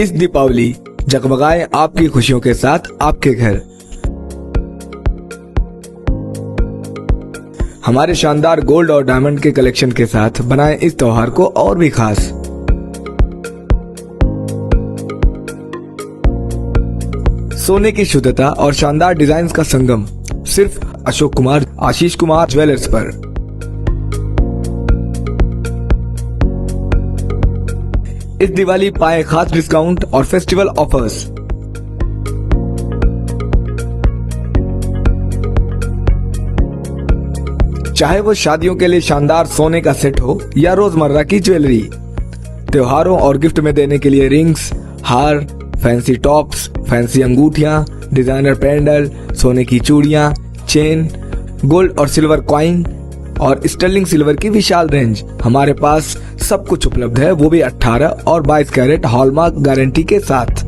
इस दीपावली जगमगाए आपकी खुशियों के साथ आपके घर। हमारे शानदार गोल्ड और डायमंड के कलेक्शन के साथ बनाएं इस त्योहार को और भी खास। सोने की शुद्धता और शानदार डिजाइन का संगम सिर्फ अशोक कुमार आशीष कुमार ज्वेलर्स पर। इस दिवाली पाए खास डिस्काउंट और फेस्टिवल ऑफर्स। चाहे वो शादियों के लिए शानदार सोने का सेट हो या रोजमर्रा की ज्वेलरी, त्योहारों और गिफ्ट में देने के लिए रिंग्स, हार, फैंसी टॉप्स, फैंसी अंगूठियां, डिजाइनर पेंडल, सोने की चूड़ियां, चेन, गोल्ड और सिल्वर कॉइन और स्टर्लिंग सिल्वर की विशाल रेंज। हमारे पास सब कुछ उपलब्ध है, वो भी 18 और 22 कैरेट हॉलमार्क गारंटी के साथ।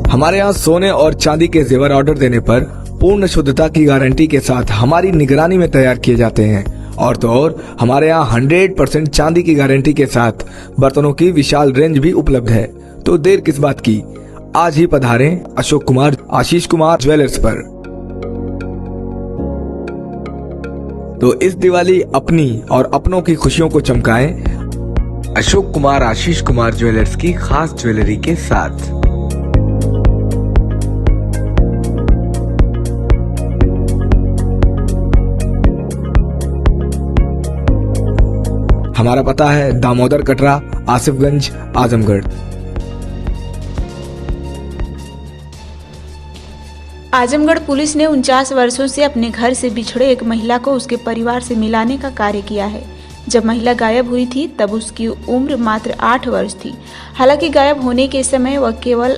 हमारे यहाँ सोने और चांदी के जेवर ऑर्डर देने पर पूर्ण शुद्धता की गारंटी के साथ हमारी निगरानी में तैयार किए जाते हैं। और तो और हमारे यहाँ 100% चांदी की गारंटी के साथ बर्तनों की विशाल रेंज भी उपलब्ध है। तो देर किस बात की, आज ही पधारें अशोक कुमार आशीष कुमार ज्वेलर्स पर। तो इस दिवाली अपनी और अपनों की खुशियों को चमकाएं अशोक कुमार आशीष कुमार ज्वेलर्स की खास ज्वेलरी के साथ। हमारा पता है दामोदर कटरा, आसिफगंज, आजमगढ़। आजमगढ़ पुलिस ने 49 वर्षों से अपने घर से बिछड़े एक महिला को उसके परिवार से मिलाने का कार्य किया है। जब महिला गायब हुई थी तब उसकी उम्र मात्र 8 वर्ष थी। हालांकि गायब होने के समय वह केवल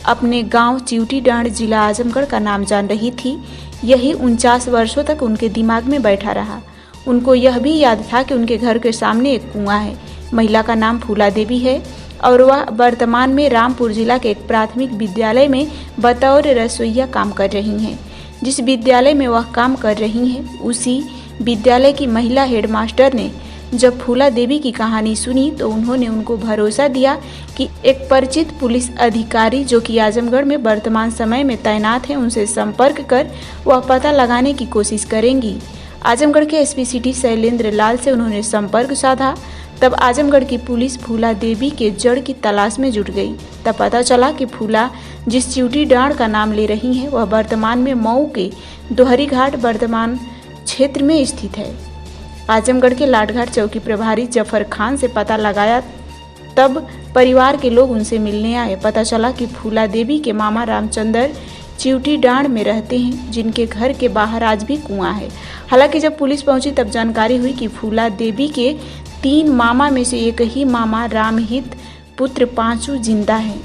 अपने गांव चिवटी डांड जिला आजमगढ़ का नाम जान रही थी। यही 49 वर्षों तक उनके दिमाग में बैठा रहा। उनको यह भी याद था कि उनके घर के सामने एक कुआं है। महिला का नाम फूला देवी है और वह वर्तमान में रामपुर जिला के एक प्राथमिक विद्यालय में बतौर रसोइया काम कर रही हैं। जिस विद्यालय में वह काम कर रही हैं उसी विद्यालय की महिला हेडमास्टर ने जब फूला देवी की कहानी सुनी तो उन्होंने उनको भरोसा दिया कि एक परिचित पुलिस अधिकारी जो कि आजमगढ़ में वर्तमान समय में तैनात हैं उनसे संपर्क कर वह पता लगाने की कोशिश करेंगी। आजमगढ़ के एसपी सिटी शैलेंद्र लाल से उन्होंने संपर्क साधा। तब आजमगढ़ की पुलिस फूला देवी के जड़ की तलाश में जुट गई। तब पता चला कि फूला जिस चिवटी डांड का नाम ले रही हैं वह वर्तमान में मऊ के दोहरी घाट वर्तमान क्षेत्र में स्थित है। आजमगढ़ के लाटघाट चौकी प्रभारी जफर खान से पता लगाया तब परिवार के लोग उनसे मिलने आए। पता चला कि फूला देवी के मामा रामचंद्र चिवटी डांड में रहते हैं जिनके घर के बाहर आज भी कुआं है। हालांकि जब पुलिस पहुंची तब जानकारी हुई कि फूला देवी के 3 मामा में से एक ही मामा रामहित पुत्र पांचू जिंदा है।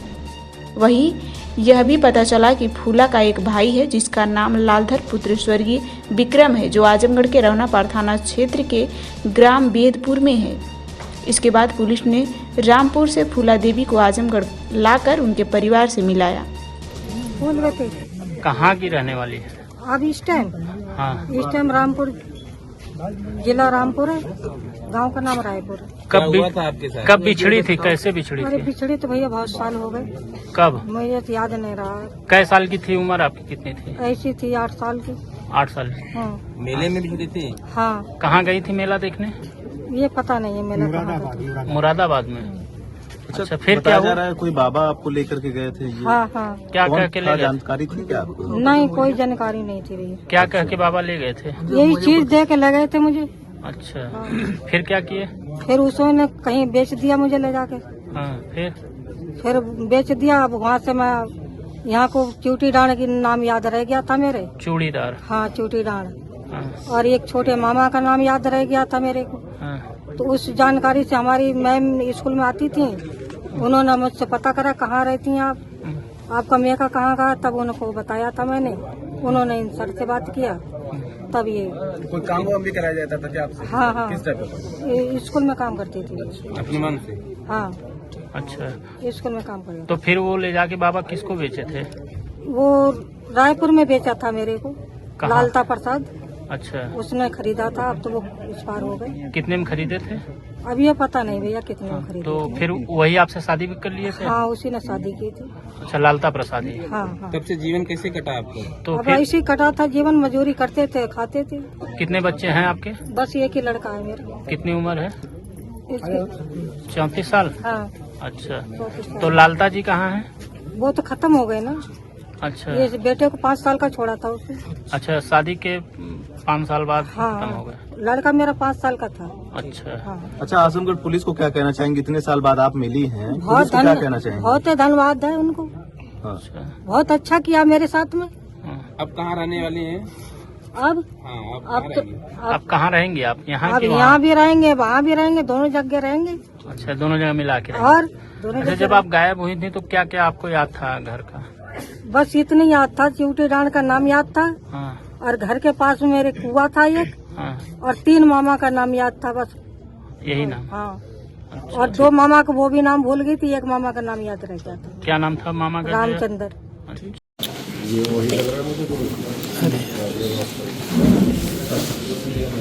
वहीं यह भी पता चला कि फूला का एक भाई है जिसका नाम लालधर पुत्र स्वर्गीय विक्रम है जो आजमगढ़ के रवनापार थाना क्षेत्र के ग्राम बेदपुर में है। इसके बाद पुलिस ने रामपुर से फूला देवी को आजमगढ़ लाकर उनके परिवार से मिलाया। कहाँ की रहने वाली है अब इस टाइम? हाँ, इस टाइम रामपुर जिला रामपुर है, गांव का नाम रायपुर। कब बिछड़ी थी, कैसे बिछड़ी अरे थी? बिछड़ी तो भैया बहुत साल हो गए। कब? मुझे तो याद नहीं रहा। कै साल की थी उम्र आपकी, कितनी थी? ऐसी थी 8 साल की। 8 साल की। हाँ। मेले में बिछड़ी थी? हाँ। कहाँ गई थी मेला देखने? ये पता नहीं है मेला कहाँ का था। मुरादाबाद में। अच्छा, फिर क्या जा रहा है? कोई बाबा आपको लेकर के गए थे? ये हाँ हाँ। क्या कह के ले गए? जानकारी थी क्या आपको? नहीं, कोई जानकारी नहीं थी भैया। क्या कह के बाबा ले गए थे? यही चीज दे के ले गए थे मुझे। अच्छा, फिर क्या किए? फिर उसने कहीं बेच दिया मुझे ले जाके। हाँ, फिर बेच दिया। अब वहाँ से मैं यहाँ को चिवटी डांड की नाम याद रह गया था मेरे। चूड़ीदार। हाँ, चिवटी डांड। हाँ, और एक छोटे मामा का नाम याद रह गया था मेरे को। हाँ, तो उस जानकारी से हमारी मैम स्कूल में आती थी, उन्होंने मुझसे पता करा कहाँ रहती हैं आप, आपका मेका कहाँ का, तब उनको बताया था मैंने। उन्होंने इन सर से बात किया तब ये कोई काम वाम भी कराया जाता था क्या आपसे? हाँ हाँ, किस टाइप का? स्कूल में काम करती थी। अपने मन से? हाँ, अच्छा, स्कूल में काम करती। तो फिर वो ले जाके बाबा किसको बेचे थे? वो रायपुर में बेचा था मेरे को, कहाँ? लालता प्रसाद, अच्छा, उसने खरीदा था। अब तो वो उस पार हो गए। कितने में खरीदे थे? अब ये पता नहीं भैया कितने में खरीदे तो थे। फिर वही आपसे शादी भी कर लिए थे? हाँ, उसी ने शादी की थी। अच्छा, लालता प्रसाद ही। हाँ हाँ। तब से जीवन कैसे कटा आपको? तो अब फिर ऐसे ही कटा था जीवन, मजदूरी करते थे, खाते थे। कितने बच्चे हैं आपके? बस एक ही लड़का है मेरे को। कितनी उम्र है? इसके 34 साल। हाँ, अच्छा, 34 साल। तो लालता जी कहाँ हैं? वो तो खत्म हो गए ना। अच्छा, ये बेटे को 5 साल का छोड़ा था उसने। अच्छा, शादी के 5 साल बाद हाँ, खत्म हो गए। लड़का मेरा 5 साल का था। अच्छा, हाँ, अच्छा, आजमगढ़ पुलिस को क्या कहना चाहेंगे? इतने साल बाद आप मिली हैं, पुलिस बहुत को क्या कहना चाहेंगे? बहुत धन्यवाद है उनको। हाँ। अच्छा, बहुत अच्छा किया मेरे साथ में। हाँ। अब कहाँ रहने वाली हैं? अब हाँ, अब तो आप कहाँ रहेंगे? आप यहाँ अब कि वहाँ? यहाँ भी रहेंगे, वहाँ भी रहेंगे, दोनों जगह रहेंगे। अच्छा, दोनों जगह मिला के रहेंगे। और दोनों अच्छा, जगह जब आप गायब हुई थी तो क्या क्या आपको याद था घर का? बस इतनी याद था, चिवटी डांड का नाम याद था, हाँ, और घर के पास में मेरे कुआं था एक, हाँ, और 3 मामा का नाम याद था बस। यही नाम। हाँ, अच्छा, और 2 मामा को वो भी नाम भूल गई थी, एक मामा का नाम याद रह गया था, क्या नाम था मामा का? रामचंद्र। अच्छा।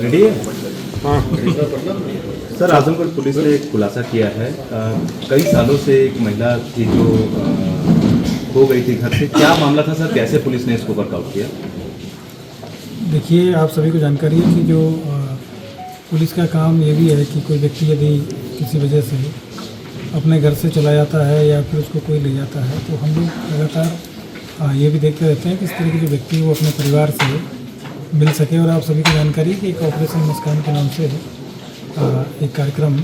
रेडी है? हाँ। सर, आजमगढ़ पुलिस ने एक खुलासा किया है। कई सालों से एक महिला थी जो खो गई थी घर से। क्या मामला था सर? कैसे पुलिस ने इसको वर्कआउट किया? देखिए, आप सभी को जानकारी है कि जो पुलिस का काम ये भी है कि कोई व्यक्ति यदि किसी वजह से अपने घर से चला जाता है या फिर उसको कोई ले जाता है, तो हम लोग लगातार ये भी देखते रहते हैं कि इस तरह के जो व्यक्ति वो अपने परिवार से मिल सके। और आप सभी को जानकारी है कि एक ऑपरेशन मुस्कान के नाम से एक कार्यक्रम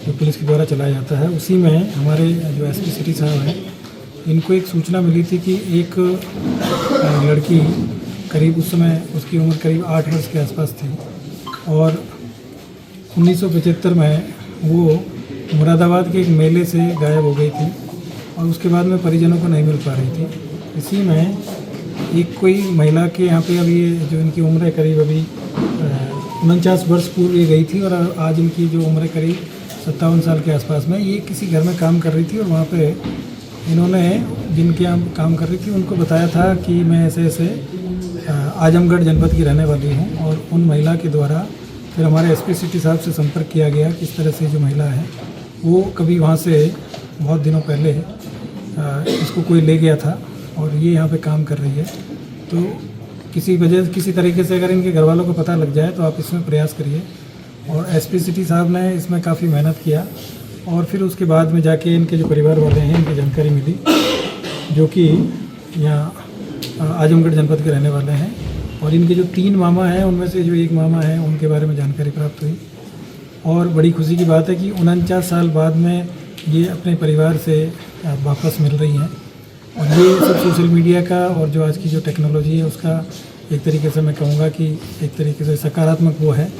जो पुलिस के द्वारा चलाया जाता है, उसी में हमारे जो एसपी सिटी साहब हैं, इनको एक सूचना मिली थी कि एक लड़की करीब उस समय उसकी उम्र करीब 8 वर्ष के आसपास थी, और 1975 में वो मुरादाबाद के एक मेले से गायब हो गई थी, और उसके बाद में परिजनों को नहीं मिल पा रही थी। इसी में एक कोई महिला के यहाँ पे अभी जो इनकी उम्र है करीब अभी 49 वर्ष पूर्व ये गई थी, और आज इनकी जो उम्र है करीब 57 साल के आसपास में, ये किसी घर में काम कर रही थी, और वहाँ पे इन्होंने जिनके यहाँ काम कर रही थी उनको बताया था कि मैं ऐसे ऐसे आजमगढ़ जनपद की रहने वाली हूँ, और उन महिला के द्वारा फिर हमारे एसपी सिटी साहब से संपर्क किया गया कि इस तरह से जो महिला है वो कभी वहाँ से बहुत दिनों पहले इसको कोई ले गया था, और ये यहाँ पे काम कर रही है। तो किसी तरीके से अगर इनके घर वालों को पता लग जाए तो आप इसमें प्रयास करिए। और एसपी सिटी साहब ने इसमें काफ़ी मेहनत किया, और फिर उसके बाद में जाके इनके जो परिवार वाले हैं इनकी जानकारी मिली, जो कि यहाँ आजमगढ़ जनपद के रहने वाले हैं, और इनके जो 3 मामा हैं उनमें से जो एक मामा है उनके बारे में जानकारी प्राप्त हुई। और बड़ी खुशी की बात है कि 49 साल बाद में ये अपने परिवार से वापस मिल रही हैं, और ये सब सोशल मीडिया का और जो आज की जो टेक्नोलॉजी है उसका एक तरीके से मैं कहूँगा कि एक तरीके से सकारात्मक वो है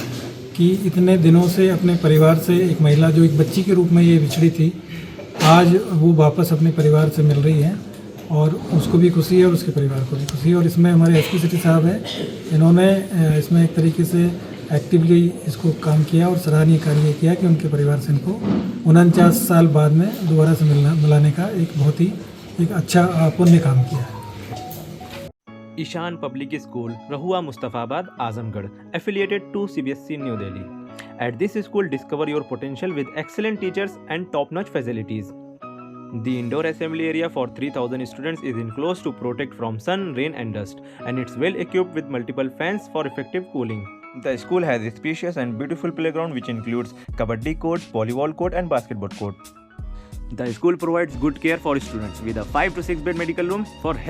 कि इतने दिनों से अपने परिवार से एक महिला जो एक बच्ची के रूप में ये बिछड़ी थी, आज वो वापस अपने परिवार से मिल रही है, और उसको भी खुशी है और उसके परिवार को भी खुशी है। और इसमें हमारे एसपी सिटी साहब हैं, इन्होंने इसमें एक तरीके से एक्टिवली इसको काम किया और सराहनीय कार्य किया कि उनके परिवार से इनको 49 साल बाद में दोबारा से मिलाने का एक बहुत ही एक अच्छा पुण्य काम किया है। ईशान पब्लिक स्कूल रहुआ Mustafabad Azamgarh affiliated to CBSE New Delhi. At this school discover your potential with excellent teachers and top-notch facilities. The indoor assembly area for 3000 students is enclosed to protect from sun, rain and dust, and it's well equipped with multiple fans for effective cooling. The school has a spacious and beautiful playground which includes kabaddi court, volleyball court and basketball court. The school provides good care for students with a 5 to 6 bed medical room for health